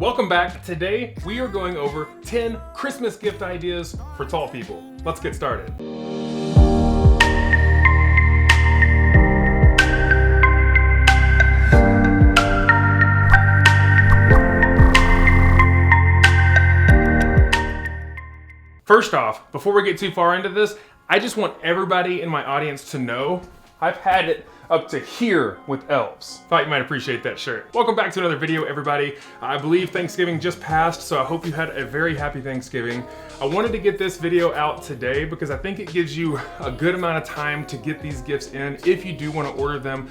Welcome back. Today we are going over 10 Christmas gift ideas for tall people. Let's get started. First off, before we get too far into this, I just want everybody in my audience to know I've had it up to here with elves. Thought you might appreciate that shirt. Welcome back to another video, everybody. I believe Thanksgiving just passed, so I hope you had a very happy Thanksgiving. I wanted to get this video out today because I think it gives you a good amount of time to get these gifts in if you do want to order them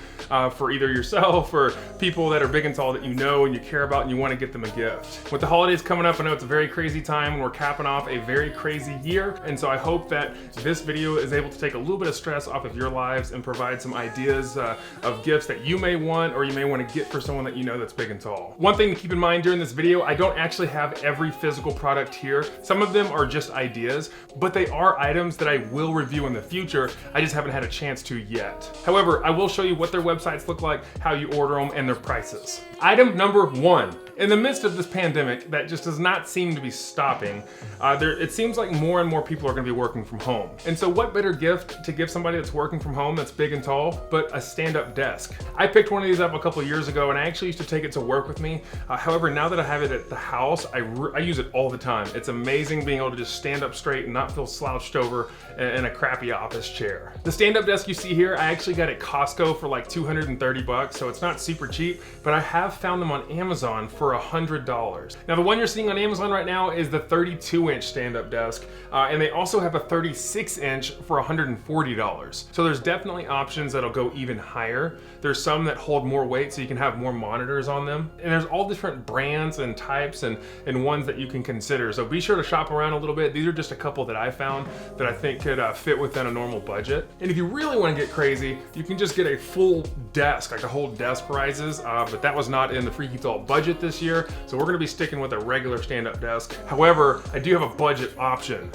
for either yourself or people that are big and tall that you know and you care about and you want to get them a gift. With the holidays coming up, I know it's a very crazy time and we're capping off a very crazy year, and so I hope that this video is able to take a little bit of stress off of your lives and provide some ideas of gifts that you may want or you may want to get for someone that you know that's big and tall. One thing to keep in mind during this video, I don't actually have every physical product here. Some of them are just ideas, but they are items that I will review in the future. I just haven't had a chance to yet. However, I will show you what their websites look like, how you order them, and their prices. Item number 1. In the midst of this pandemic that just does not seem to be stopping, it seems like more and more people are going to be working from home. And so what better gift to give somebody that's working from home that's big and tall, but a stand-up desk. I picked one of these up a couple years ago and I actually used to take it to work with me. However, now that I have it at the house, I use it all the time. It's amazing being able to just stand up straight and not feel slouched over in a crappy office chair. The stand-up desk you see here, I actually got at Costco for like 230 bucks, so it's not super cheap, but I have found them on Amazon for $100. Now the one you're seeing on Amazon right now is the 32-inch stand-up desk, and they also have a 36-inch for $140. So there's definitely options that'll go even higher. There's some that hold more weight so you can have more monitors on them. And there's all different brands and types and ones that you can consider. So be sure to shop around a little bit. These are just a couple that I found that I think could fit within a normal budget. And if you really want to get crazy, you can just get a full desk, like a whole desk rises, but that was not in the Freaky Tall budget this year. So we're gonna be sticking with a regular stand-up desk. However, I do have a budget option.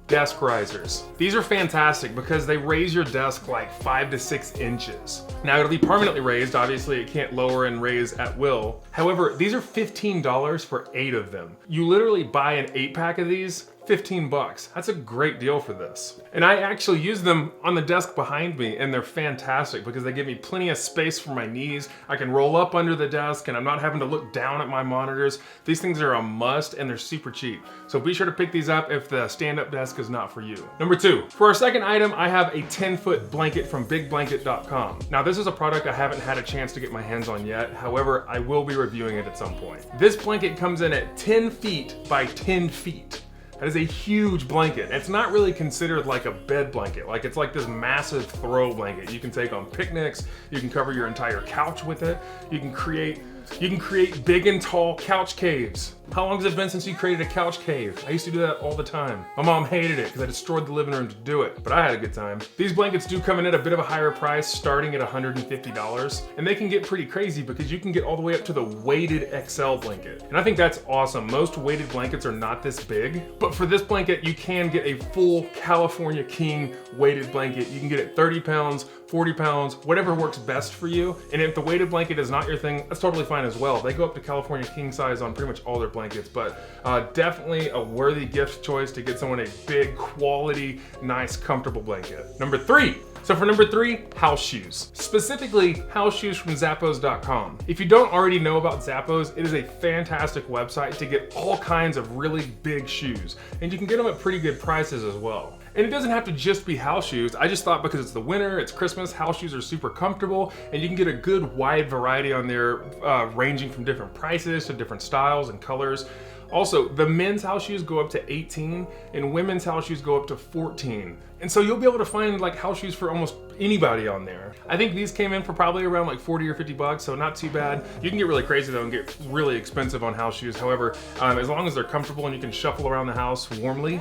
Desk risers. These are fantastic because they raise your desk like 5 to 6 inches. Now it'll be permanently raised, obviously it can't lower and raise at will. However, these are $15 for 8 of them. You literally buy an 8-pack of these, 15 bucks. That's a great deal for this. And I actually use them on the desk behind me and they're fantastic because they give me plenty of space for my knees. I can roll up under the desk and I'm not having to look down at my monitors. These things are a must and they're super cheap. So be sure to pick these up if the stand-up desk is not for you. Number 2, for our second item, I have a 10-foot blanket from bigblanket.com. Now this is a product I haven't had a chance to get my hands on yet. However, I will be reviewing it at some point. This blanket comes in at 10 feet by 10 feet. That is a huge blanket. It's not really considered like a bed blanket. Like it's like this massive throw blanket you can take on picnics. You can cover your entire couch with it. You can create big and tall couch caves. How long has it been since you created a couch cave? I used to do that all the time. My mom hated it because I destroyed the living room to do it, but I had a good time. These blankets do come in at a bit of a higher price, starting at $150, and they can get pretty crazy because you can get all the way up to the weighted XL blanket. And I think that's awesome. Most weighted blankets are not this big, but for this blanket, you can get a full California King weighted blanket. You can get it 30 pounds, 40 pounds, whatever works best for you. And if the weighted blanket is not your thing, that's totally fine as well. They go up to California King size on pretty much all their blankets, but definitely a worthy gift choice to get someone a big, quality, nice, comfortable blanket. Number 3. So for number 3, house shoes. Specifically, house shoes from Zappos.com. If you don't already know about Zappos, it is a fantastic website to get all kinds of really big shoes. And you can get them at pretty good prices as well. And it doesn't have to just be house shoes. I just thought because it's the winter, it's Christmas, house shoes are super comfortable, and you can get a good wide variety on there, ranging from different prices to different styles and colors. Also, the men's house shoes go up to 18 and women's house shoes go up to 14. And so you'll be able to find like house shoes for almost anybody on there. I think these came in for probably around like 40 or 50 bucks, so not too bad. You can get really crazy though and get really expensive on house shoes. However, as long as they're comfortable and you can shuffle around the house warmly,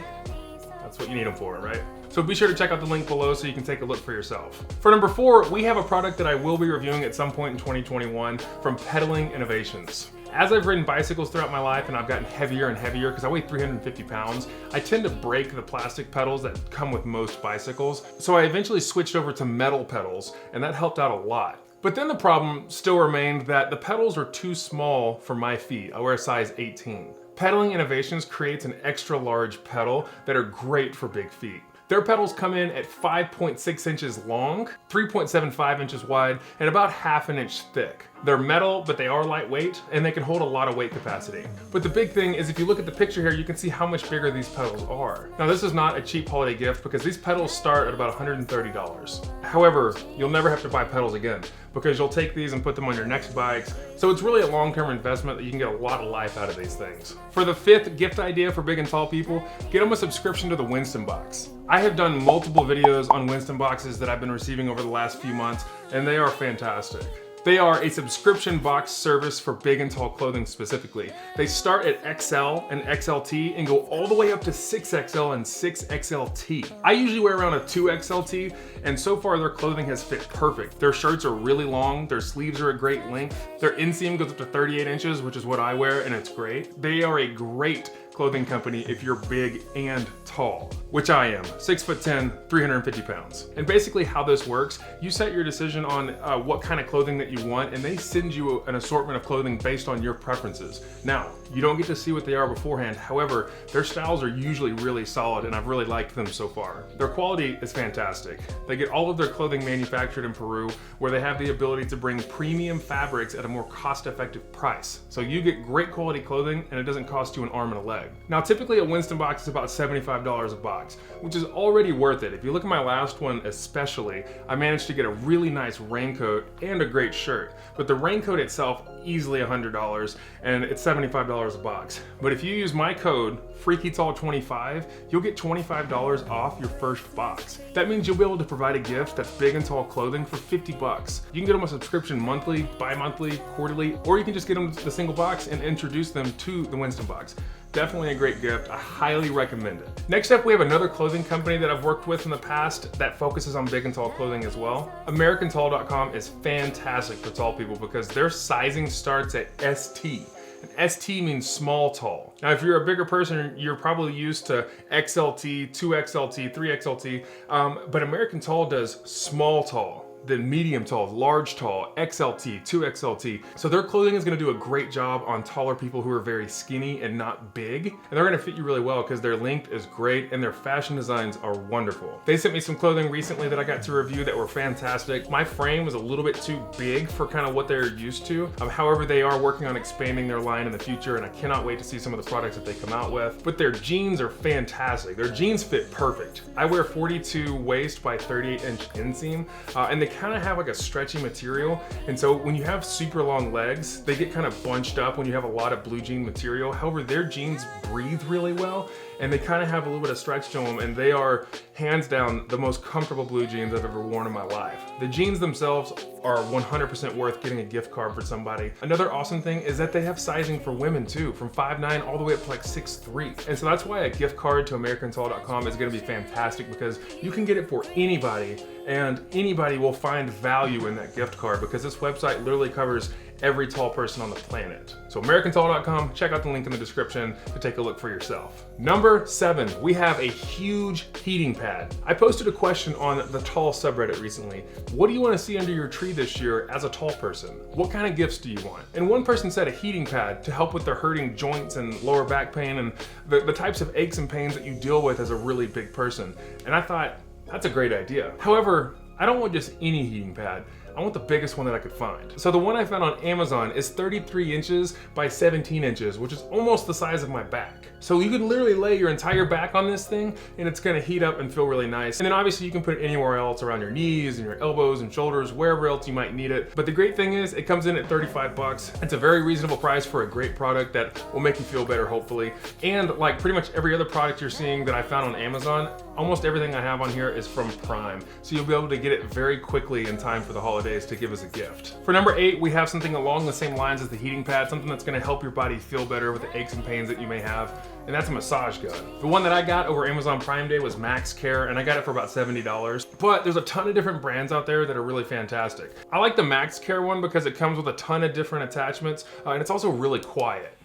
that's what you need them for, right? So be sure to check out the link below so you can take a look for yourself. For number 4, we have a product that I will be reviewing at some point in 2021 from Pedaling Innovations. As I've ridden bicycles throughout my life and I've gotten heavier and heavier because I weigh 350 pounds, I tend to break the plastic pedals that come with most bicycles. So I eventually switched over to metal pedals and that helped out a lot. But then the problem still remained that the pedals are too small for my feet. I wear a size 18. Pedaling Innovations creates an extra large pedal that are great for big feet. Their pedals come in at 5.6 inches long, 3.75 inches wide, and about ½ an inch thick. They're metal, but they are lightweight, and they can hold a lot of weight capacity. But the big thing is if you look at the picture here, you can see how much bigger these pedals are. Now this is not a cheap holiday gift because these pedals start at about $130. However, you'll never have to buy pedals again because you'll take these and put them on your next bikes. So it's really a long-term investment that you can get a lot of life out of these things. For the 5th gift idea for big and tall people, get them a subscription to the Winston Box. I have done multiple videos on Winston Boxes that I've been receiving over the last few months, and they are fantastic. They are a subscription box service for big and tall clothing specifically. They start at XL and XLT and go all the way up to 6XL and 6XLT. I usually wear around a 2XLT, and so far their clothing has fit perfect. Their shirts are really long, their sleeves are a great length, their inseam goes up to 38 inches, which is what I wear, and it's great. They are a great clothing company if you're big and tall, which I am, 6'10", 350 pounds. And basically how this works, you set your decision on what kind of clothing that you want, and they send you an assortment of clothing based on your preferences. Now, you don't get to see what they are beforehand. However, their styles are usually really solid, and I've really liked them so far. Their quality is fantastic. They get all of their clothing manufactured in Peru, where they have the ability to bring premium fabrics at a more cost-effective price. So you get great quality clothing, and it doesn't cost you an arm and a leg. Now, typically a Winston box is about $75 a box, which is already worth it. If you look at my last one especially, I managed to get a really nice raincoat and a great shirt. But the raincoat itself, easily $100, and it's $75 a box. But if you use my code, FreakyTall25, you'll get $25 off your first box. That means you'll be able to provide a gift that's big and tall clothing for 50 bucks. You can get them a subscription monthly, bi-monthly, quarterly, or you can just get them the single box and introduce them to the Winston box. Definitely a great gift. I highly recommend it. Next up, we have another clothing company that I've worked with in the past that focuses on big and tall clothing as well. AmericanTall.com is fantastic for tall people because their sizing starts at ST. And ST means small tall. Now, if you're a bigger person, you're probably used to XLT, 2XLT, 3XLT, but American Tall does small tall, then medium tall, large tall, XLT, 2XLT. So their clothing is gonna do a great job on taller people who are very skinny and not big. And they're gonna fit you really well because their length is great and their fashion designs are wonderful. They sent me some clothing recently that I got to review that were fantastic. My frame was a little bit too big for kind of what they're used to. However, they are working on expanding their line in the future, and I cannot wait to see some of the products that they come out with. But their jeans are fantastic. Their jeans fit perfect. I wear 42 waist by 38 inch inseam, and they kind of have like a stretchy material, and so when you have super long legs, they get kind of bunched up when you have a lot of blue jean material. However, their jeans breathe really well, and they kind of have a little bit of stretch to them, and they are hands down the most comfortable blue jeans I've ever worn in my life. The jeans themselves are 100% worth getting a gift card for somebody. Another awesome thing is that they have sizing for women too, from 5'9" all the way up to like 6'3". And so that's why a gift card to AmericanTall.com is gonna be fantastic, because you can get it for anybody, and anybody will find value in that gift card because this website literally covers every tall person on the planet. So AmericanTall.com, check out the link in the description to take a look for yourself. Number 7, we have a huge heating pad. I posted a question on the tall subreddit recently. What do you want to see under your tree this year as a tall person? What kind of gifts do you want? And one person said a heating pad to help with their hurting joints and lower back pain and the types of aches and pains that you deal with as a really big person. And I thought, that's a great idea. However, I don't want just any heating pad. I want the biggest one that I could find. So the one I found on Amazon is 33 inches by 17 inches, which is almost the size of my back. So you can literally lay your entire back on this thing and it's gonna heat up and feel really nice. And then obviously you can put it anywhere else, around your knees and your elbows and shoulders, wherever else you might need it. But the great thing is it comes in at 35 bucks. It's a very reasonable price for a great product that will make you feel better, hopefully. And like pretty much every other product you're seeing that I found on Amazon, almost everything I have on here is from Prime. So you'll be able to get it very quickly in time for the holidays to give as a gift. For number 8, we have something along the same lines as the heating pad, something that's gonna help your body feel better with the aches and pains that you may have, and that's a massage gun. The one that I got over Amazon Prime Day was Max Care, and I got it for about $70. But there's a ton of different brands out there that are really fantastic. I like the Max Care one because it comes with a ton of different attachments, and it's also really quiet.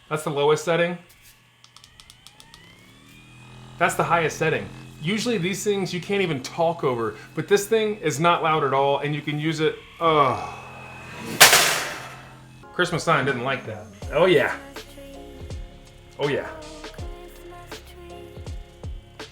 That's the lowest setting. That's the highest setting. Usually these things you can't even talk over, but this thing is not loud at all and you can use it. Oh. Christmas sign didn't like that. Oh yeah. Oh yeah.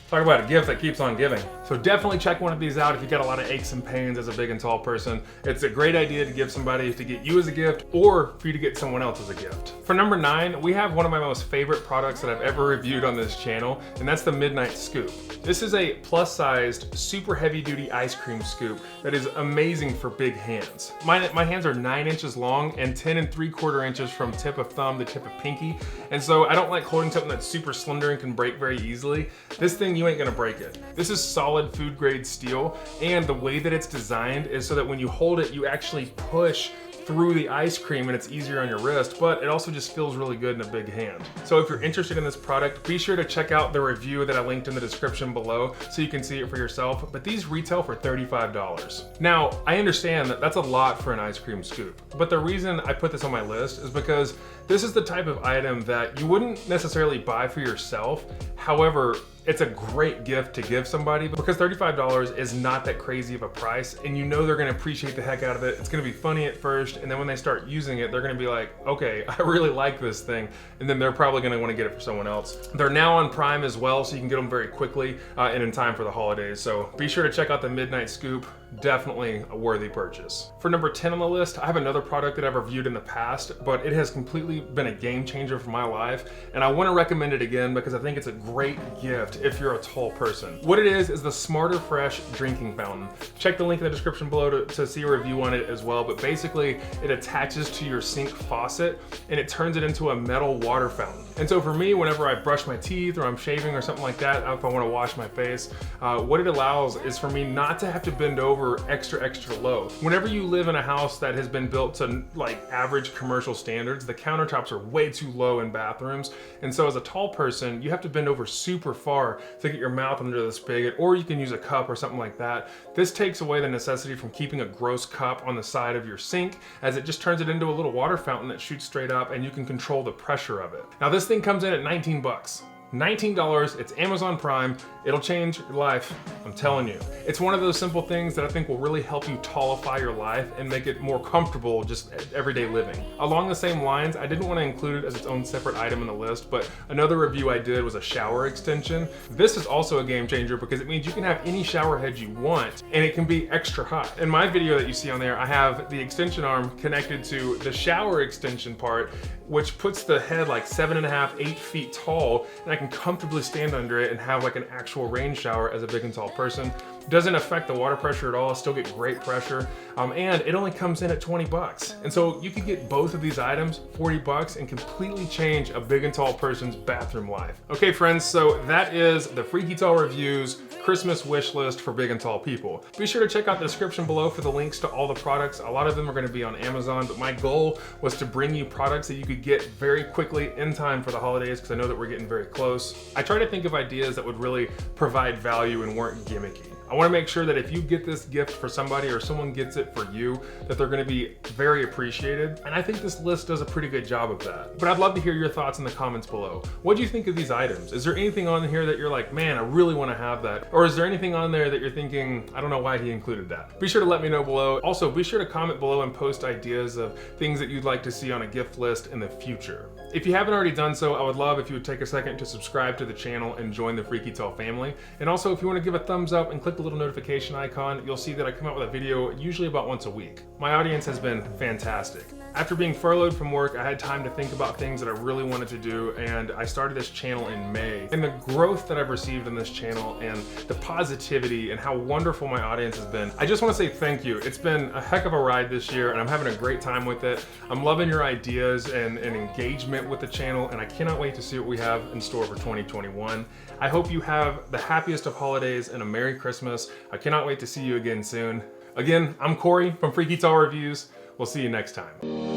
Talk about a gift that keeps on giving. So definitely check one of these out if you got a lot of aches and pains as a big and tall person. It's a great idea to give somebody, to get you as a gift, or for you to get someone else as a gift. For number 9, we have one of my most favorite products that I've ever reviewed on this channel, and that's the Midnight Scoop. This is a plus-sized, super heavy-duty ice cream scoop that is amazing for big hands. My hands are 9 inches long and 10 3/4 inches from tip of thumb to tip of pinky, and so I don't like holding something that's super slender and can break very easily. This thing, you ain't gonna break it. This is solid food grade steel, and the way that it's designed is so that when you hold it, you actually push through the ice cream and it's easier on your wrist, but it also just feels really good in a big hand. So if you're interested in this product, be sure to check out the review that I linked in the description below so you can see it for yourself, but these retail for $35. Now, I understand that that's a lot for an ice cream scoop, but the reason I put this on my list is because this is the type of item that you wouldn't necessarily buy for yourself. However, it's a great gift to give somebody because $35 is not that crazy of a price, and you know they're gonna appreciate the heck out of it. It's gonna be funny at first, and then when they start using it, they're gonna be like, okay, I really like this thing, and then they're probably gonna wanna get it for someone else. They're now on Prime as well, so you can get them very quickly and in time for the holidays. So be sure to check out the Midnight Scoop. Definitely a worthy purchase. For number 10 on the list, I have another product that I've reviewed in the past, but it has completely been a game changer for my life, and I want to recommend it again because I think it's a great gift if you're a tall person. What it is the SmarterFresh Drinking Fountain. Check the link in the description below to see a review on it as well, but basically it attaches to your sink faucet and it turns it into a metal water fountain. And so for me, whenever I brush my teeth or I'm shaving or something like that, if I want to wash my face, what it allows is for me not to have to bend over extra low. Whenever you live in a house that has been built to like average commercial standards, the countertops are way too low in bathrooms. And so as a tall person, you have to bend over super far to get your mouth under the spigot, or you can use a cup or something like that. This takes away the necessity from keeping a gross cup on the side of your sink, as it just turns it into a little water fountain that shoots straight up and you can control the pressure of it. Now this thing comes in at 19 bucks. $19, it's Amazon Prime, it'll change your life, I'm telling you. It's one of those simple things that I think will really help you tallify your life and make it more comfortable just everyday living. Along the same lines, I didn't want to include it as its own separate item in the list, but another review I did was a shower extension. This is also a game changer because it means you can have any shower head you want and it can be extra high. In my video that you see on there, I have the extension arm connected to the shower extension part, which puts the head like 7.5, 8 feet tall, and I can comfortably stand under it and have like an actual rain shower as a big and tall person. Doesn't affect the water pressure at all, still get great pressure, and it only comes in at 20 bucks. And so you could get both of these items, 40 bucks, and completely change a big and tall person's bathroom life. Okay friends, so that is the Freaky Tall Reviews Christmas wish list for big and tall people. Be sure to check out the description below for the links to all the products. A lot of them are gonna be on Amazon, but my goal was to bring you products that you could get very quickly in time for the holidays, because I know that we're getting very close. I try to think of ideas that would really provide value and weren't gimmicky. I wanna make sure that if you get this gift for somebody or someone gets it for you, that they're gonna be very appreciated. And I think this list does a pretty good job of that. But I'd love to hear your thoughts in the comments below. What do you think of these items? Is there anything on here that you're like, man, I really wanna have that? Or is there anything on there that you're thinking, I don't know why he included that? Be sure to let me know below. Also, be sure to comment below and post ideas of things that you'd like to see on a gift list in the future. If you haven't already done so, I would love if you would take a second to subscribe to the channel and join the Freaky Tall family. And also, if you wanna give a thumbs up and click the little notification icon, you'll see that I come out with a video usually about once a week. My audience has been fantastic. After being furloughed from work, I had time to think about things that I really wanted to do, and I started this channel in May. And the growth that I've received in this channel and the positivity and how wonderful my audience has been, I just want to say thank you. It's been a heck of a ride this year, and I'm having a great time with it. I'm loving your ideas and engagement with the channel, and I cannot wait to see what we have in store for 2021. I hope you have the happiest of holidays and a Merry Christmas. I cannot wait to see you again soon. Again, I'm Corey from Freaky Tall Reviews. We'll see you next time.